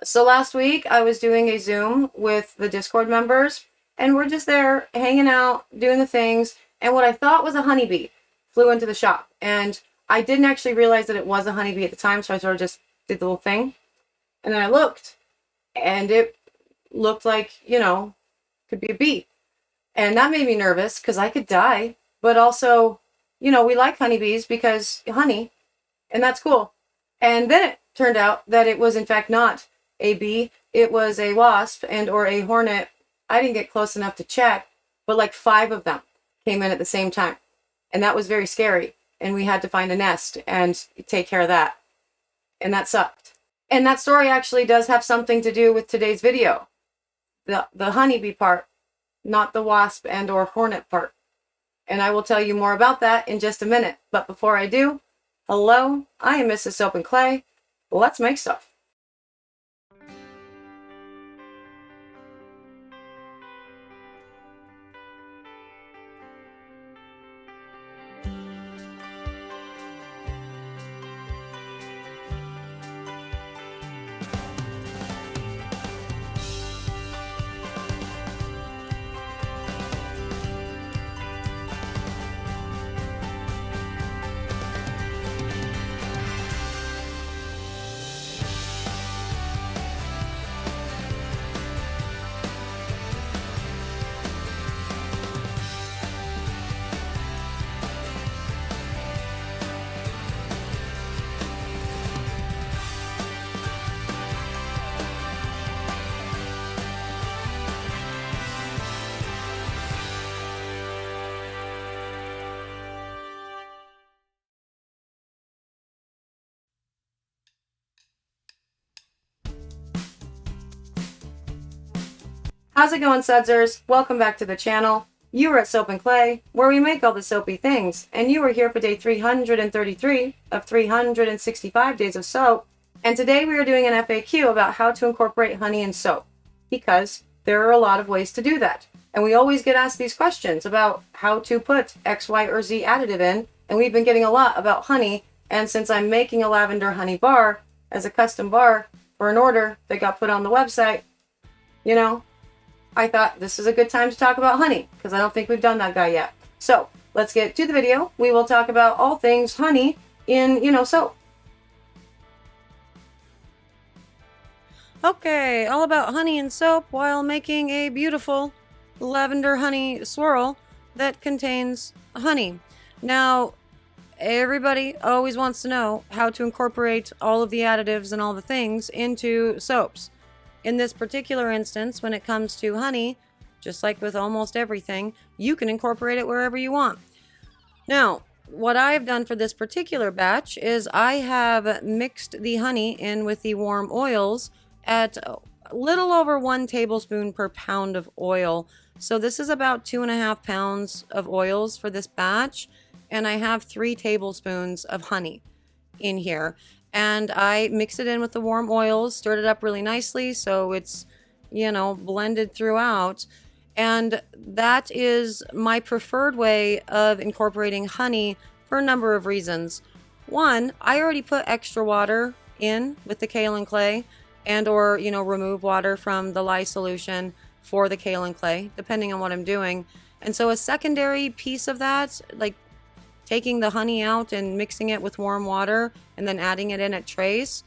So last week I was doing a Zoom with the Discord members, and we're just there hanging out, doing the things, and what I thought was a honeybee flew into the shop. And I didn't actually realize that it was a honeybee at the time, so I sort of just did the little thing. And then I looked, and it looked like, could be a bee. And that made me nervous because I could die. But also, we like honeybees because honey, and that's cool. And then it turned out that it was in fact not a bee. It was a wasp and or a hornet. I didn't get close enough to check, but like 5 of them came in at the same time. And that was very scary. And we had to find a nest and take care of that. And that sucked. And that story actually does have something to do with today's video. The honeybee part, not the wasp and or hornet part. And I will tell you more about that in just a minute. But before I do, hello, I am Mrs. Soap and Clay. Let's make stuff. How's it going, Sudsers? Welcome back to the channel. You are at Soap and Clay, where we make all the soapy things, and you are here for day 333 of 365 days of soap. And today we are doing an FAQ about how to incorporate honey in soap, because there are a lot of ways to do that. And we always get asked these questions about how to put X, Y, or Z additive in, and we've been getting a lot about honey. And since I'm making a lavender honey bar as a custom bar for an order that got put on the website, I thought this is a good time to talk about honey, because I don't think we've done that guy yet. So let's get to the video. We will talk about all things honey in, soap. Okay, all about honey and soap while making a beautiful lavender honey swirl that contains honey. Now, everybody always wants to know how to incorporate all of the additives and all the things into soaps. In this particular instance, when it comes to honey, just like with almost everything, you can incorporate it wherever you want. Now, what I've done for this particular batch is I have mixed the honey in with the warm oils at a little over 1 tablespoon per pound of oil. So this is about 2.5 pounds of oils for this batch, and I have 3 tablespoons of honey in here. And I mixed it in with the warm oils, stirred it up really nicely so it's, blended throughout. And that is my preferred way of incorporating honey for a number of reasons. One, I already put extra water in with the kaolin clay and or, remove water from the lye solution for the kaolin clay, depending on what I'm doing. And so a secondary piece of that, like taking the honey out and mixing it with warm water and then adding it in at trace,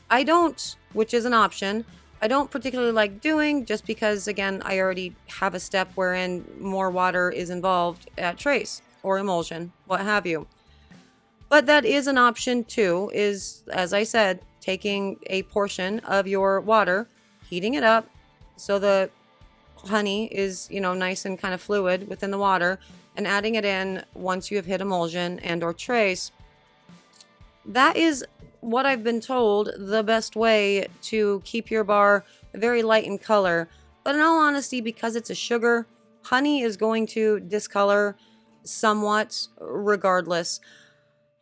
I don't, which is an option, I don't particularly like doing, just because, again, I already have a step wherein more water is involved at trace or emulsion, what have you. But that is an option too, is, as I said, taking a portion of your water, heating it up so the honey is, nice and kind of fluid within the water, and adding it in once you have hit emulsion and or trace. That is what I've been told the best way to keep your bar very light in color. But in all honesty, because it's a sugar, honey is going to discolor somewhat regardless.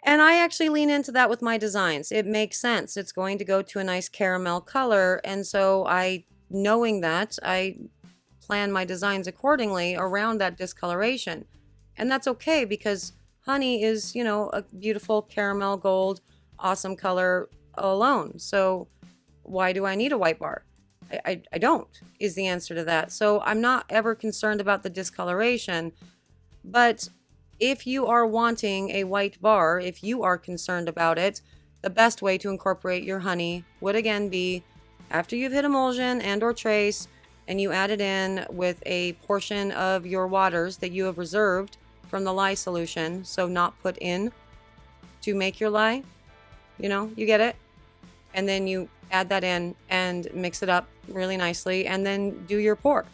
And I actually lean into that with my designs. It makes sense. It's going to go to a nice caramel color. And so knowing that, I plan my designs accordingly around that discoloration. And that's okay, because honey is, a beautiful caramel gold, awesome color alone. So why do I need a white bar? I don't, is the answer to that. So I'm not ever concerned about the discoloration. But if you are wanting a white bar, if you are concerned about it, the best way to incorporate your honey would again be after you've hit emulsion and or trace, and you add it in with a portion of your waters that you have reserved from the lye solution, so not put in to make your lye. You get it? And then you add that in and mix it up really nicely, and then do your pour.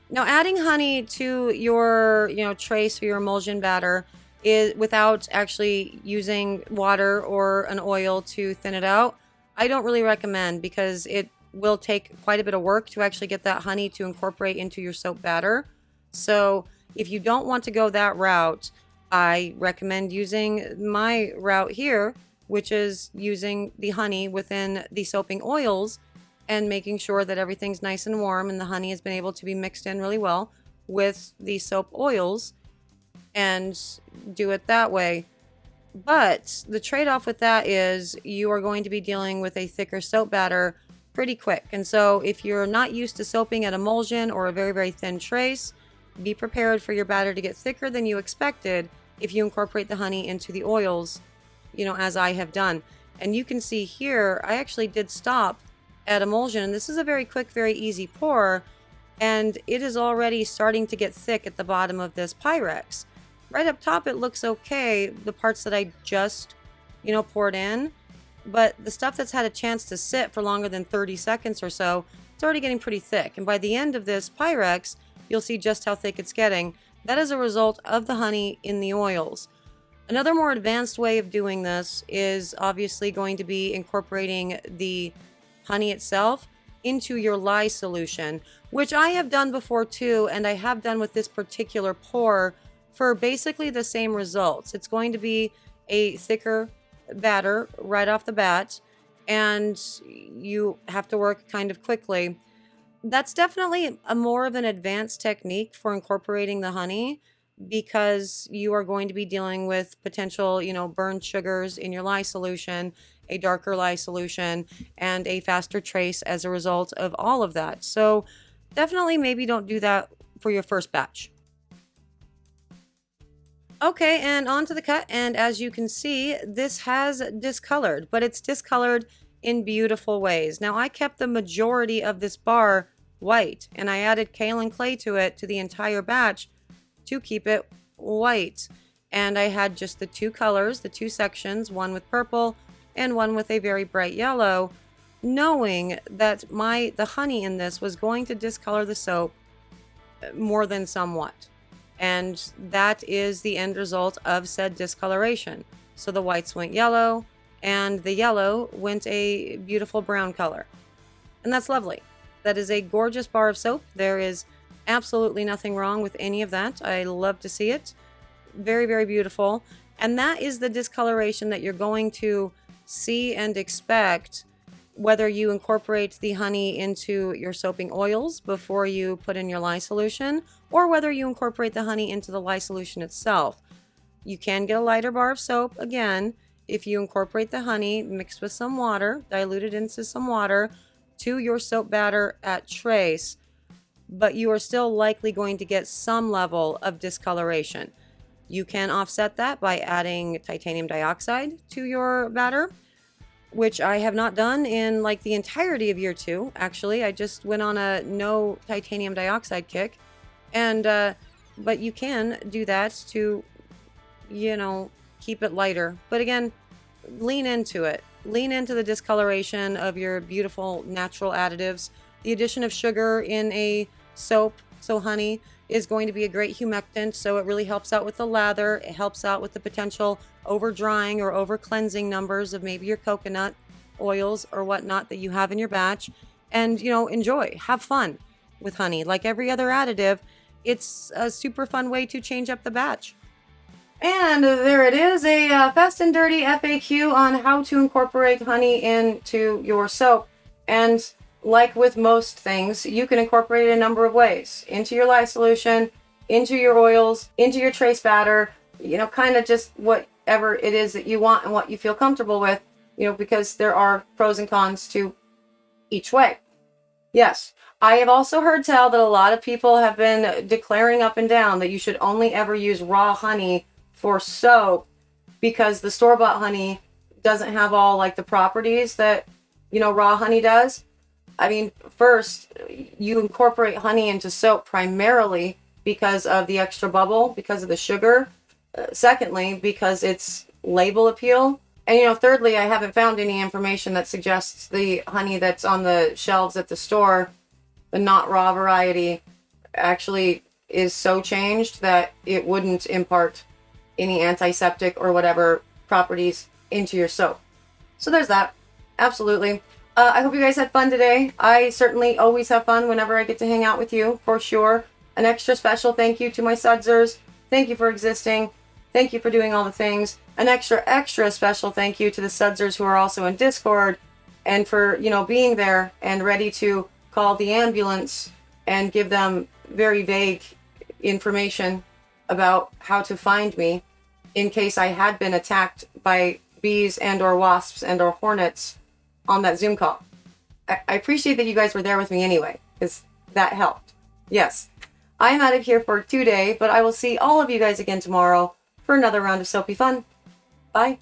Now, adding honey to your, trace or your emulsion batter is without actually using water or an oil to thin it out, I don't really recommend, because it will take quite a bit of work to actually get that honey to incorporate into your soap batter. So if you don't want to go that route, I recommend using my route here, which is using the honey within the soaping oils and making sure that everything's nice and warm and the honey has been able to be mixed in really well with the soap oils, and do it that way. But the trade-off with that is you are going to be dealing with a thicker soap batter pretty quick. And so if you're not used to soaping at emulsion or a very, very thin trace, be prepared for your batter to get thicker than you expected if you incorporate the honey into the oils, as I have done. And you can see here, I actually did stop at emulsion, and this is a very quick, very easy pour, and it is already starting to get thick at the bottom of this Pyrex. Right up top it looks okay, the parts that I just poured in, but the stuff that's had a chance to sit for longer than 30 seconds or so, it's already getting pretty thick. And by the end of this Pyrex, you'll see just how thick it's getting. That is a result of the honey in the oils. Another more advanced way of doing this is obviously going to be incorporating the honey itself into your lye solution, which I have done before too, and I have done with this particular pour for basically the same results. It's going to be a thicker batter right off the bat, and you have to work kind of quickly. That's definitely a more of an advanced technique for incorporating the honey, because you are going to be dealing with potential, burned sugars in your lye solution, a darker lye solution, and a faster trace as a result of all of that. So definitely maybe don't do that for your first batch. Okay, and on to the cut, and as you can see, this has discolored, but it's discolored in beautiful ways. Now, I kept the majority of this bar white, and I added kaolin clay to it, to the entire batch, to keep it white. And I had just the two colors, the two sections, one with purple and one with a very bright yellow, knowing that the honey in this was going to discolor the soap more than somewhat. And that is the end result of said discoloration. So the whites went yellow, and the yellow went a beautiful brown color. And that's lovely. That is a gorgeous bar of soap. There is absolutely nothing wrong with any of that. I love to see it. Very, very beautiful. And that is the discoloration that you're going to see and expect whether you incorporate the honey into your soaping oils before you put in your lye solution, or whether you incorporate the honey into the lye solution itself. You can get a lighter bar of soap, again, if you incorporate the honey mixed with some water, diluted into some water, to your soap batter at trace, but you are still likely going to get some level of discoloration. You can offset that by adding titanium dioxide to your batter, which I have not done in like the entirety of year 2. Actually, I just went on a no titanium dioxide kick, and but you can do that to, keep it lighter. But again, lean into it. Lean into the discoloration of your beautiful natural additives. The addition of sugar in a soap, so honey, is going to be a great humectant, so it really helps out with the lather. It helps out with the potential over drying or over cleansing numbers of maybe your coconut oils or whatnot that you have in your batch. And enjoy, have fun with honey. Like every other additive, it's a super fun way to change up the batch. And there it is, a fast and dirty FAQ on how to incorporate honey into your soap. And like with most things, you can incorporate it a number of ways. Into your lye solution, into your oils, into your trace batter, kind of just whatever it is that you want and what you feel comfortable with. because there are pros and cons to each way. Yes, I have also heard tell that a lot of people have been declaring up and down that you should only ever use raw honey for soap because the store-bought honey doesn't have all like the properties that, raw honey does. I mean, first, you incorporate honey into soap primarily because of the extra bubble, because of the sugar. Secondly, because it's label appeal. And, thirdly, I haven't found any information that suggests the honey that's on the shelves at the store, the not raw variety, actually is so changed that it wouldn't impart any antiseptic or whatever properties into your soap. So there's that. Absolutely. I hope you guys had fun today. I certainly always have fun whenever I get to hang out with you, for sure. An extra special thank you to my sudsers. Thank you for existing. Thank you for doing all the things. An extra special thank you to the sudsers who are also in Discord and for, being there and ready to call the ambulance and give them very vague information about how to find me in case I had been attacked by bees and or wasps and or hornets on that Zoom call. I appreciate that you guys were there with me anyway, because that helped. Yes, I'm out of here for today, but I will see all of you guys again tomorrow for another round of soapy fun. Bye.